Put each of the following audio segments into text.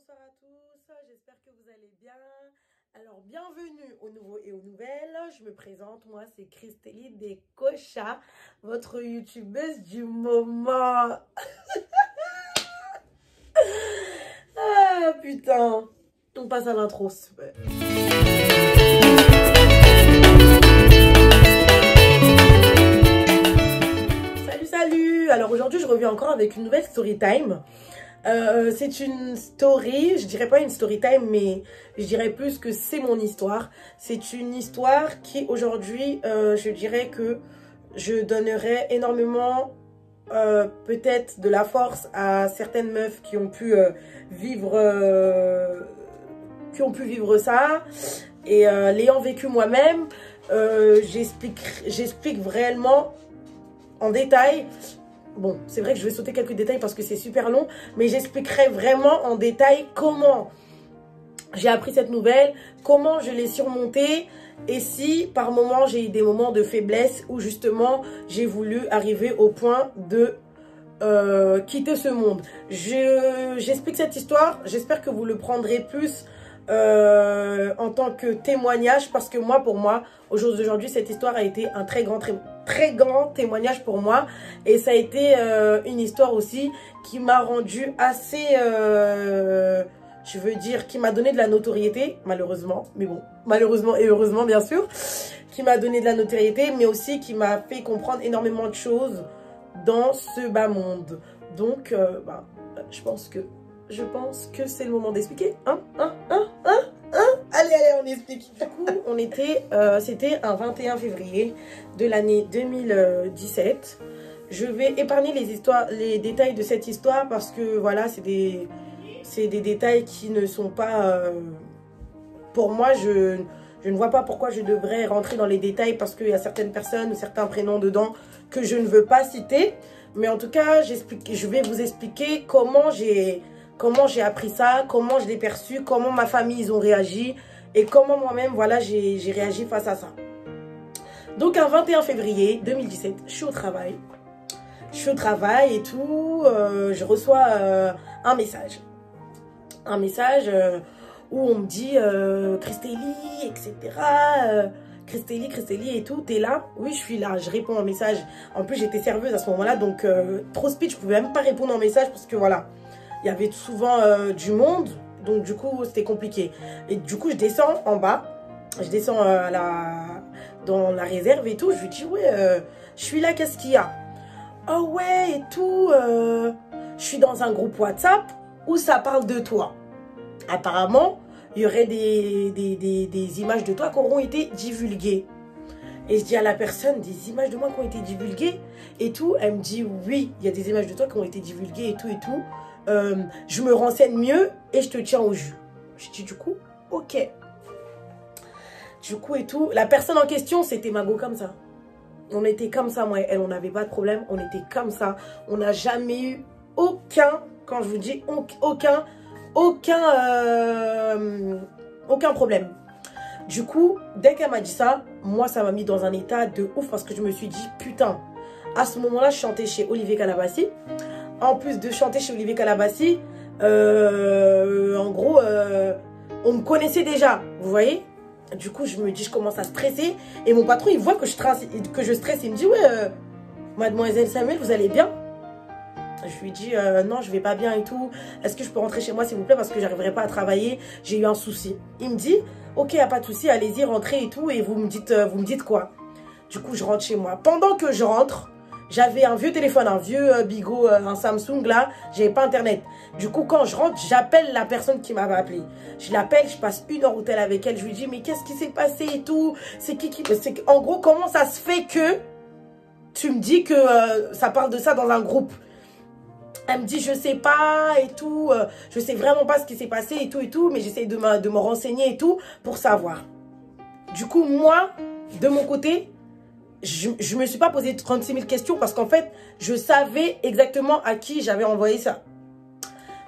bonsoir à tous, j'espère que vous allez bien. Alors, bienvenue aux nouveaux et aux nouvelles. Je me présente, moi c'est Christélie Descocha, votre youtubeuse du moment. Ah putain, on passe à l'intro. Salut. Alors aujourd'hui je reviens encore avec une nouvelle story time. C'est une story, je dirais pas une story time, mais je dirais plus que c'est mon histoire. C'est une histoire qui aujourd'hui, je dirais que je donnerais énormément peut-être de la force à certaines meufs qui ont pu vivre ça. Et l'ayant vécu moi-même, j'explique réellement en détail. Bon, c'est vrai que je vais sauter quelques détails parce que c'est super long, mais j'expliquerai vraiment en détail comment j'ai appris cette nouvelle, comment je l'ai surmontée, et si par moments j'ai eu des moments de faiblesse où justement j'ai voulu arriver au point de quitter ce monde. J'explique cette histoire, j'espère que vous le prendrez plus en tant que témoignage, parce que moi, pour moi, au jour d'aujourd'hui, cette histoire a été un très grand témoignage pour moi, et ça a été une histoire aussi qui m'a rendu assez je veux dire, qui m'a donné de la notoriété, malheureusement, mais bon, malheureusement et heureusement bien sûr, qui m'a donné de la notoriété, mais aussi qui m'a fait comprendre énormément de choses dans ce bas monde. Donc je pense que c'est le moment d'expliquer. Allez, on explique. Du coup, c'était un 21 février de l'année 2017. Je vais épargner les détails de cette histoire parce que voilà, c'est des détails qui ne sont pas... pour moi, je ne vois pas pourquoi je devrais rentrer dans les détails, parce qu'il y a certaines personnes, certains prénoms dedans que je ne veux pas citer. Mais en tout cas, je vais vous expliquer comment j'ai appris ça, comment je l'ai perçu, comment ma famille ils ont réagi et comment moi-même, voilà, j'ai réagi face à ça. Donc, un 21 février 2017, je suis au travail. Je suis au travail et tout, je reçois un message. Un message où on me dit Christélie, etc. Christélie et tout, t'es là? Oui, je suis là, je réponds en message. En plus, j'étais serveuse à ce moment-là, donc trop speed, je pouvais même pas répondre en message parce que voilà, il y avait souvent du monde, donc du coup, c'était compliqué. Et du coup, je descends en bas, je descends dans la réserve et tout, je lui dis, ouais, je suis là, qu'est-ce qu'il y a? Oh ouais, et tout, je suis dans un groupe WhatsApp où ça parle de toi. Apparemment, il y aurait des images de toi qui auront été divulguées. Et je dis à la personne, des images de moi qui ont été divulguées et tout. Elle me dit, oui, il y a des images de toi qui ont été divulguées et tout et tout. Je me renseigne mieux et je te tiens au jus. Je dis du coup, ok. Du coup et tout. La personne en question, c'était Mago comme ça. On était comme ça, moi et elle, on n'avait pas de problème. On était comme ça. On n'a jamais eu aucun, quand je vous dis aucun problème. Du coup, dès qu'elle m'a dit ça, moi ça m'a mis dans un état de ouf, parce que je me suis dit putain, à ce moment là je chantais chez Olivier Calabassi. En plus de chanter chez Olivier Calabassi, en gros on me connaissait déjà, vous voyez. Du coup je me dis, je commence à stresser, et mon patron il voit que je stresse, il me dit, ouais mademoiselle Samuel, vous allez bien? Je lui dis non, je vais pas bien et tout. Est-ce que je peux rentrer chez moi s'il vous plaît, parce que j'arriverai pas à travailler, j'ai eu un souci. Il me dit ok, y a pas de souci, allez-y, rentrez et tout, et vous me dites quoi. Du coup je rentre chez moi. Pendant que je rentre, j'avais un vieux téléphone, un vieux Bigo, un Samsung là, j'avais pas internet. Du coup quand je rentre, j'appelle la personne qui m'avait appelé. Je l'appelle, je passe 1 heure au tel avec elle, je lui dis mais qu'est-ce qui s'est passé et tout, c'est en gros, comment ça se fait que tu me dis que ça parle de ça dans un groupe? Elle me dit, je sais pas et tout, je sais vraiment pas ce qui s'est passé et tout, mais j'essaie de me renseigner et tout pour savoir. Du coup, moi, de mon côté, je me suis pas posé 36 000 questions, parce qu'en fait, je savais exactement à qui j'avais envoyé ça.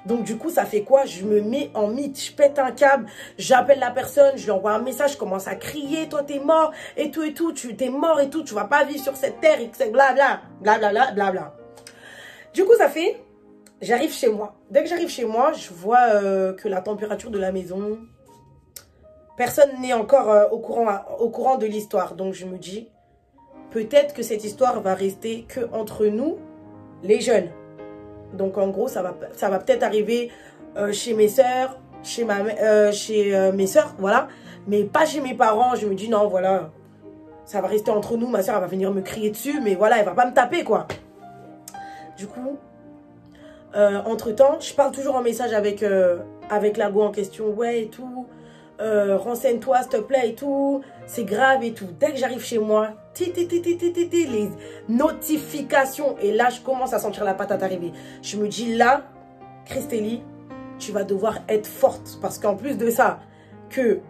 Donc du coup, ça fait quoi? Je me mets en mythe, je pète un câble, j'appelle la personne, je lui envoie un message, je commence à crier, toi t'es mort et tout, tu t'es mort et tout, tu vas pas vivre sur cette terre, et blabla, blablabla, blabla. Du coup, ça fait J'arrive chez moi. Dès que j'arrive chez moi, je vois que la température de la maison... Personne n'est encore au courant de l'histoire. Donc, je me dis, peut-être que cette histoire va rester que entre nous, les jeunes. Donc, en gros, ça va peut-être arriver chez mes soeurs, chez mes soeurs, voilà. Mais pas chez mes parents. Je me dis, non, voilà, ça va rester entre nous. Ma soeur, elle va venir me crier dessus, mais voilà, elle va pas me taper, quoi. Du coup, entre-temps, je parle toujours en message avec la go en question. Ouais, et tout. Renseigne-toi s'il te plaît et tout, c'est grave et tout. Dès que j'arrive chez moi, les notifications, et là je commence à sentir la patate arriver. Je me dis là, Christélie, tu vas devoir être forte, parce qu'en plus de ça, que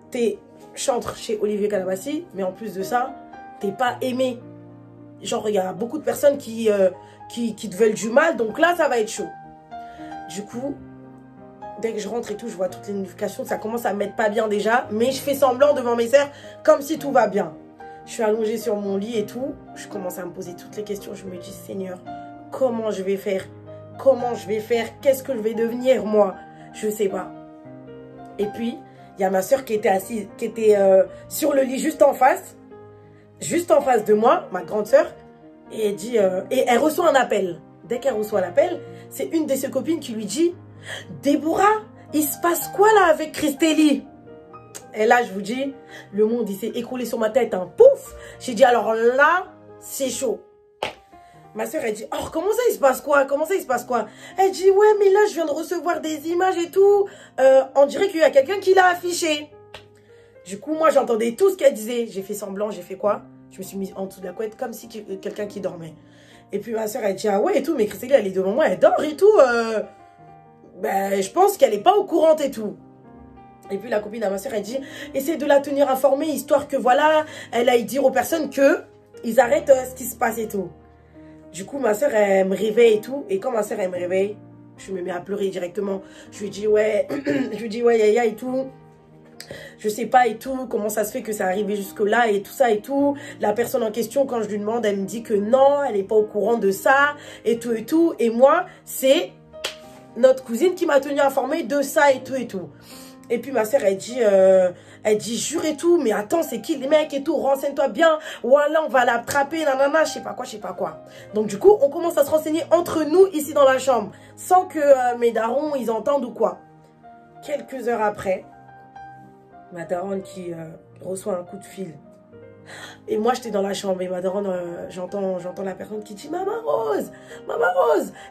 t'es chantre chez Olivier Calabassi, mais en plus de ça, t'es pas aimé. Genre il y a beaucoup de personnes qui te veulent du mal, donc là ça va être chaud. Du coup, dès que je rentre et tout, je vois toutes les notifications. Ça commence à me mettre pas bien déjà. Mais je fais semblant devant mes sœurs comme si tout va bien. Je suis allongée sur mon lit et tout. Je commence à me poser toutes les questions. Je me dis, Seigneur, comment je vais faire? Comment je vais faire? Qu'est-ce que je vais devenir, moi? Je sais pas. Et puis, il y a ma sœur qui était assise, qui était sur le lit juste en face de moi, ma grande sœur. Et elle dit, et elle reçoit un appel. Dès qu'elle reçoit l'appel, c'est une de ses copines qui lui dit, Déborah, il se passe quoi là avec Christélie? Et là, je vous dis, le monde il s'est écroulé sur ma tête, hein. Pouf! J'ai dit, alors là, c'est chaud. Ma soeur, elle dit, oh, comment ça, il se passe quoi? Comment ça, il se passe quoi? Elle dit, ouais, mais là, je viens de recevoir des images et tout. On dirait qu'il y a quelqu'un qui l'a affiché. Du coup, moi, j'entendais tout ce qu'elle disait. J'ai fait semblant, j'ai fait quoi? Je me suis mise en dessous de la couette comme si quelqu'un qui dormait. Et puis, ma soeur, elle dit, ah ouais, et tout, mais Christélie, elle est devant moi, elle dort et tout. Ben, je pense qu'elle n'est pas au courant et tout. Et puis la copine à ma soeur, elle dit, essaie de la tenir informée, histoire que voilà, elle aille dire aux personnes que ils arrêtent ce qui se passe et tout. Du coup, ma soeur, elle me réveille et tout. Et quand ma soeur, elle me réveille, je me mets à pleurer directement. Je lui dis, ouais, yaya et tout. Je sais pas et tout, comment ça se fait que ça arrivé jusque là et tout ça et tout. La personne en question, quand je lui demande, elle me dit que non, elle n'est pas au courant de ça et tout et tout. Et moi, c'est notre cousine qui m'a tenu informée de ça et tout et tout. Et puis ma soeur, elle dit, jure et tout, mais attends, c'est qui les mecs et tout, renseigne-toi bien, voilà, on va l'attraper, nanana, je sais pas quoi. Donc du coup, on commence à se renseigner entre nous, ici dans la chambre, sans que mes darons, ils entendent ou quoi. Quelques heures après, ma daronne qui reçoit un coup de fil. Et moi, j'étais dans la chambre et ma daronne, j'entends la personne qui dit, Maman Rose,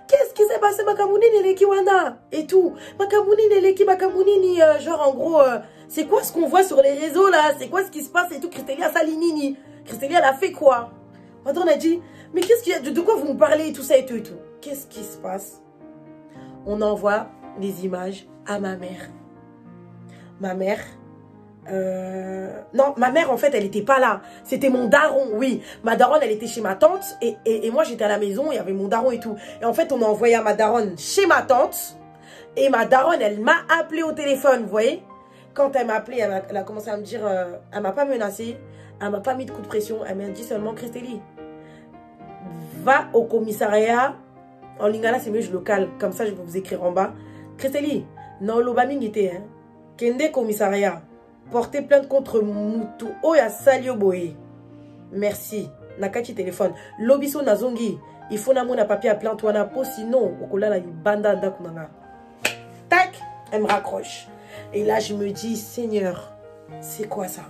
qu'est-ce qui s'est passé, Makamounini, les Kiwana et tout. Makamounini, les Makamounini, genre en gros, c'est quoi ce qu'on voit sur les réseaux là? C'est quoi ce qui se passe et tout? Christélie a salinini. Christélie, elle a fait quoi? Ma daronne a dit, mais qu'est-ce qu'il y a? De quoi vous me parlez et tout ça et tout et tout? Qu'est-ce qui se passe? On envoie les images à ma mère. Ma mère... non, ma mère en fait elle était pas là. C'était mon daron, oui. Ma daronne elle était chez ma tante et moi j'étais à la maison, il y avait mon daron et tout. Et en fait on a envoyé à ma daronne chez ma tante. Et ma daronne elle m'a appelé au téléphone, vous voyez. Quand elle m'a appelé, elle a commencé à me dire, elle m'a pas menacé, elle m'a pas mis de coup de pression. Elle m'a dit seulement, Christélie, va au commissariat. En lingala c'est mieux je le cale, comme ça je vais vous écrire en bas. Christélie, non l'obaming était hein. Kende commissariat. Porter plainte contre Moutou Oya Salio Boye. Merci. Nakati téléphone. Lobiso Nazongi. Il faut na papier à plainte wana po sinon okola la banda ndakunanga. Tac, elle me raccroche. Et là je me dis Seigneur, c'est quoi ça?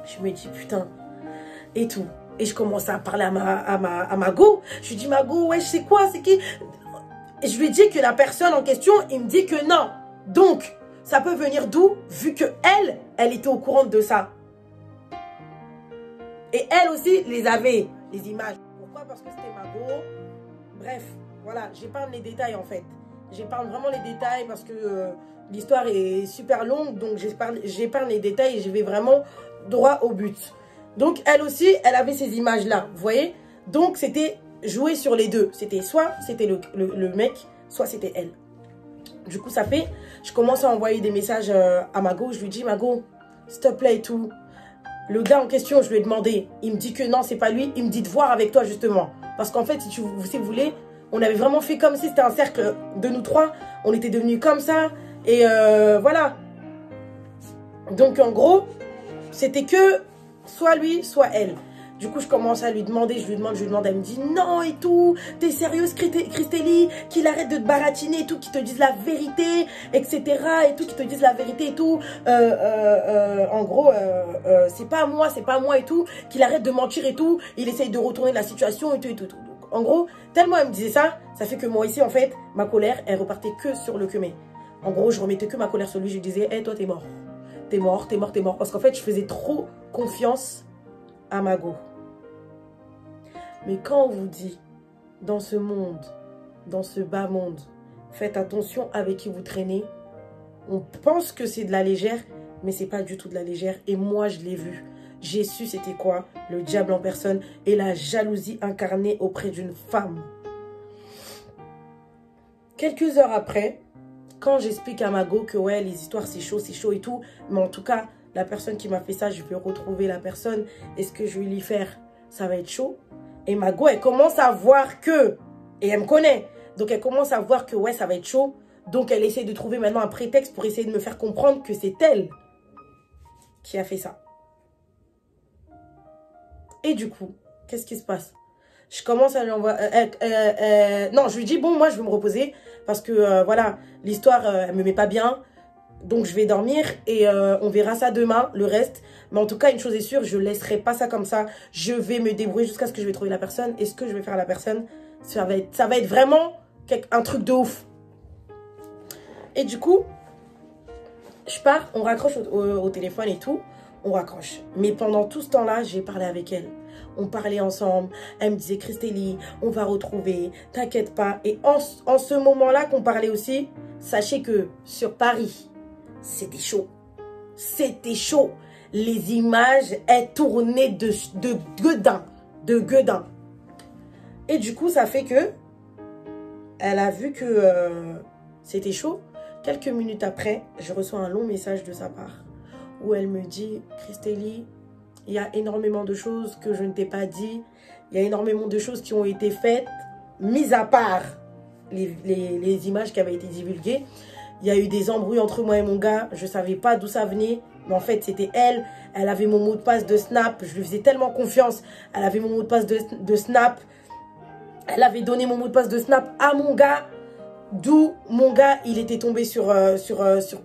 Je me dis putain et tout. Et je commence à parler à ma go. Je lui dis ma go, ouais, c'est quoi, c'est qui? Et je lui dis que la personne en question, il me dit que non. Donc ça peut venir d'où? Vu que elle était au courant de ça. Et elle aussi les avait, les images. Pourquoi? Parce que c'était ma go. Bref, voilà, j'épargne les détails en fait. J'épargne vraiment les détails parce que l'histoire est super longue. Donc j'épargne les détails et je vais vraiment droit au but. Donc elle aussi, elle avait ces images-là, vous voyez? Donc c'était joué sur les deux. C'était soit c'était le mec, soit c'était elle. Du coup, ça fait, je commence à envoyer des messages à Mago. Je lui dis, Mago, s'il te plaît et tout. Le gars en question, je lui ai demandé. Il me dit que non, c'est pas lui. Il me dit de voir avec toi, justement. Parce qu'en fait, si vous voulez, On avait vraiment fait comme si c'était un cercle de nous trois. On était devenus comme ça. Et voilà. Donc en gros, c'était que soit lui, soit elle. Du coup, je commence à lui demander, je lui demande, elle me dit non et tout, t'es sérieuse Christélie, qu'il arrête de te baratiner et tout, qu'il te dise la vérité, etc. et tout, qu'il te dise la vérité et tout. En gros, c'est pas moi et tout, qu'il arrête de mentir et tout, il essaye de retourner la situation et tout et tout. Donc, en gros, tellement elle me disait ça, ça fait que moi ici, en fait, ma colère, elle repartait que sur le Kemé. En gros, je remettais que ma colère sur lui, je lui disais, hé, toi, t'es mort. T'es mort, t'es mort, t'es mort. Parce qu'en fait, je faisais trop confiance à Mago. Mais quand on vous dit, dans ce monde, dans ce bas monde, faites attention avec qui vous traînez, on pense que c'est de la légère, mais c'est pas du tout de la légère. Et moi, je l'ai vu. J'ai su c'était quoi le diable en personne et la jalousie incarnée auprès d'une femme. Quelques heures après, quand j'explique à Mago que ouais, les histoires c'est chaud et tout, mais en tout cas, la personne qui m'a fait ça, je vais retrouver la personne. Et ce que je vais lui faire, ça va être chaud. Et Mago, elle commence à voir que, et elle me connaît, donc elle commence à voir que ouais, ça va être chaud. Donc elle essaie de trouver maintenant un prétexte pour essayer de me faire comprendre que c'est elle qui a fait ça. Et du coup, qu'est-ce qui se passe? Je commence à lui envoyer... non, je lui dis, bon, moi, je vais me reposer parce que, voilà, l'histoire, elle me met pas bien. Donc, je vais dormir et on verra ça demain, le reste. Mais en tout cas, une chose est sûre, je ne laisserai pas ça comme ça. Je vais me débrouiller jusqu'à ce que je vais trouver la personne. Et ce que je vais faire à la personne, ça va être vraiment un truc de ouf. Et du coup, je pars, on raccroche au téléphone et tout. On raccroche. Mais pendant tout ce temps-là, j'ai parlé avec elle. On parlait ensemble. Elle me disait, Christélie, on va retrouver. T'inquiète pas. Et en ce moment-là qu'on parlait aussi, sachez que sur Paris, c'était chaud. C'était chaud. Les images, elles tournaient de gueudin. De gueudin. Et du coup, ça fait que elle a vu que c'était chaud. Quelques minutes après, je reçois un long message de sa part où elle me dit, Christélie, il y a énormément de choses que je ne t'ai pas dit. Il y a énormément de choses qui ont été faites, mis à part les images qui avaient été divulguées. Il y a eu des embrouilles entre moi et mon gars. Je ne savais pas d'où ça venait. Mais en fait, c'était elle. Elle avait mon mot de passe de Snap. Je lui faisais tellement confiance. Elle avait mon mot de passe de Snap. Elle avait donné mon mot de passe de Snap à mon gars. D'où mon gars, il était tombé sur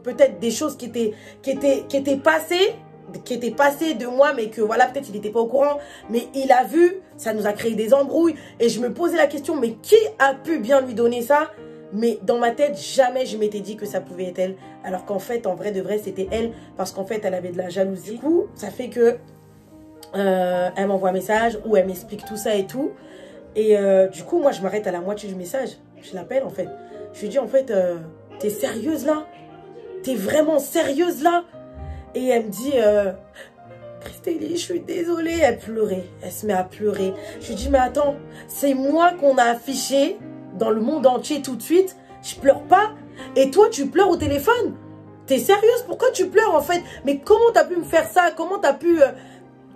peut-être des choses qui étaient passées de moi, mais que voilà, peut-être il n'était pas au courant. Mais il a vu, ça nous a créé des embrouilles. Et je me posais la question, mais qui a pu bien lui donner ça? Mais dans ma tête, jamais je m'étais dit que ça pouvait être elle. Alors qu'en fait, en vrai de vrai, c'était elle. Parce qu'en fait, elle avait de la jalousie. Du coup, ça fait que elle m'envoie un message où elle m'explique tout ça et tout. Et du coup, moi, je m'arrête à la moitié du message. Je l'appelle, en fait. Je lui dis, en fait, t'es sérieuse là? T'es vraiment sérieuse là? Et elle me dit, Christélie, je suis désolée. Elle pleurait. Elle se met à pleurer. Je lui dis, mais attends, c'est moi qu'on a affiché dans le monde entier tout de suite. Je pleure pas. Et toi, tu pleures au téléphone? T'es sérieuse? Pourquoi tu pleures en fait? Mais comment t'as pu me faire ça? Comment t'as pu...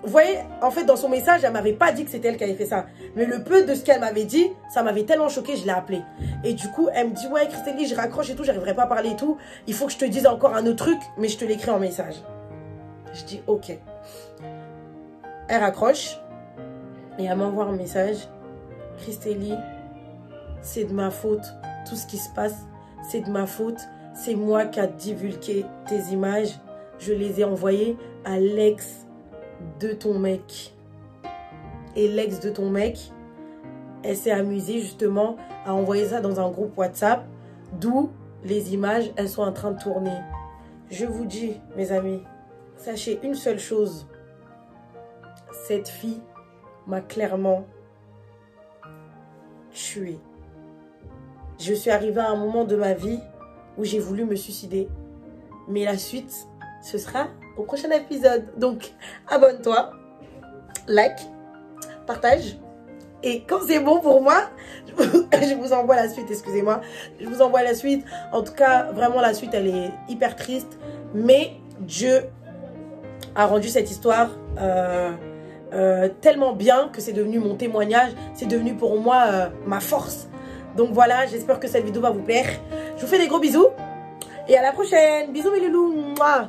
Vous voyez, en fait, dans son message, elle m'avait pas dit que c'était elle qui avait fait ça. Mais le peu de ce qu'elle m'avait dit, ça m'avait tellement choqué, je l'ai appelée. Et du coup, elle me dit, ouais, Christélie, je raccroche et tout, j'arriverai pas à parler et tout. Il faut que je te dise encore un autre truc, mais je te l'écris en message. Je dis, ok. Elle raccroche et elle m'envoie un message. Christélie, c'est de ma faute. Tout ce qui se passe, c'est de ma faute. C'est moi qui a divulgué tes images. Je les ai envoyées à l'ex de ton mec. Et l'ex de ton mec, elle s'est amusée justement à envoyer ça dans un groupe WhatsApp, d'où les images, elles sont en train de tourner. Je vous dis, mes amis, sachez une seule chose. Cette fille m'a clairement tuée. Je suis arrivée à un moment de ma vie où j'ai voulu me suicider. Mais la suite, ce sera au prochain épisode. Donc, abonne-toi, like, partage. Et quand c'est bon pour moi, je vous envoie la suite, excusez-moi. Je vous envoie la suite. En tout cas, vraiment, la suite, elle est hyper triste. Mais Dieu a rendu cette histoire tellement bien que c'est devenu mon témoignage. C'est devenu pour moi ma force. Donc voilà, j'espère que cette vidéo va vous plaire. Je vous fais des gros bisous. Et à la prochaine. Bisous mes loulous. Mouah.